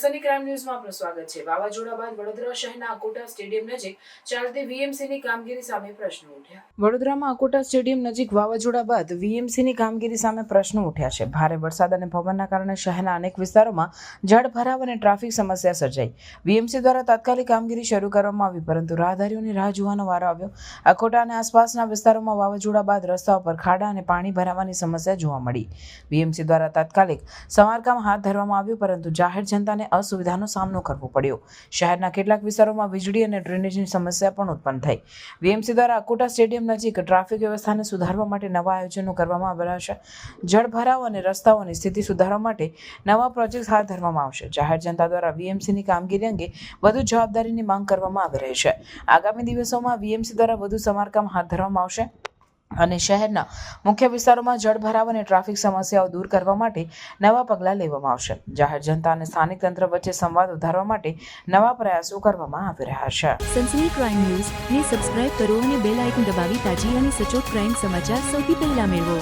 Sunny crime ન્યૂઝમાં આપનું સ્વાગત છે। વાવાઝોડા બાદ વડોદરા શહેરના અકોટા સ્ટેડિયમ નજીક ચાલતી વીએમસીની કામગીરી સામે પ્રશ્નો ઉઠ્યા। વડોદરામાં અકોટા સ્ટેડિયમ નજીક વાવાઝોડા બાદ વીએમસીની કામગીરી સામે પ્રશ્નો ઉઠ્યા છે। ભારે વરસાદ અને પવનના કારણે શહેરના અનેક વિસ્તારોમાં જળભરાવ અને ટ્રાફિક સમસ્યા સર્જાઈ। વીએમસી દ્વારા તાત્કાલિક કામગીરી શરૂ કરવામાં આવી, પરંતુ રાહદારીઓની રાહ જોવાનો વારો આવ્યો। અકોટા અને આસપાસના વિસ્તારોમાં વાવાઝોડા બાદ રસ્તાઓ પર ખાડા અને પાણી ભરાવાની સમસ્યા જોવા મળી। વીએમસી દ્વારા તાત્કાલિક સમારકામ હાથ ધરવામાં આવ્યું, પરંતુ જાહેર જનતાને અસુવિધાનો સામનો કરવો પડ્યો। શહેરના કેટલાક વિસ્તારોમાં વીજળી અને ડ્રેનેજની સમસ્યા પણ ઉત્પન્ન થઈ। વીએમસી દ્વારા અકોટા સ્ટેડિયમ નજીક ટ્રાફિક વ્યવસ્થાને સુધારવા માટે નવા આયોજનો કરવામાં આવ્યા છે। જળભરાવ અને રસ્તાઓની સ્થિતિ સુધારવા માટે નવા પ્રોજેક્ટ હાથ ધરવામાં આવશે। જાહેર જનતા દ્વારા વીએમસીની કામગીરી અંગે વધુ જવાબદારીની માંગ કરવામાં આવી રહી છે। આગામી દિવસોમાં વીએમસી દ્વારા વધુ સમારકામ હાથ ધરવામાં આવશે અને શહેરના મુખ્ય વિસ્તારોમાં જળભરાવ અને ટ્રાફિક સમસ્યાઓ દૂર કરવા માટે નવા પગલાં લેવામાં આવશે। જાહેર જનતા અને સ્થાનિક તંત્ર વચ્ચે સંવાદ વધારવા માટે નવા પ્રયાસો કરવામાં આવી રહ્યા છે। સનસની ક્રાઇમ ન્યૂઝ ને સબસ્ક્રાઇબ કરો અને બેલ આઇકન દબાવી તાજી અને સચોટ ક્રાઇમ સમાચાર સૌથી પહેલા મેળવો।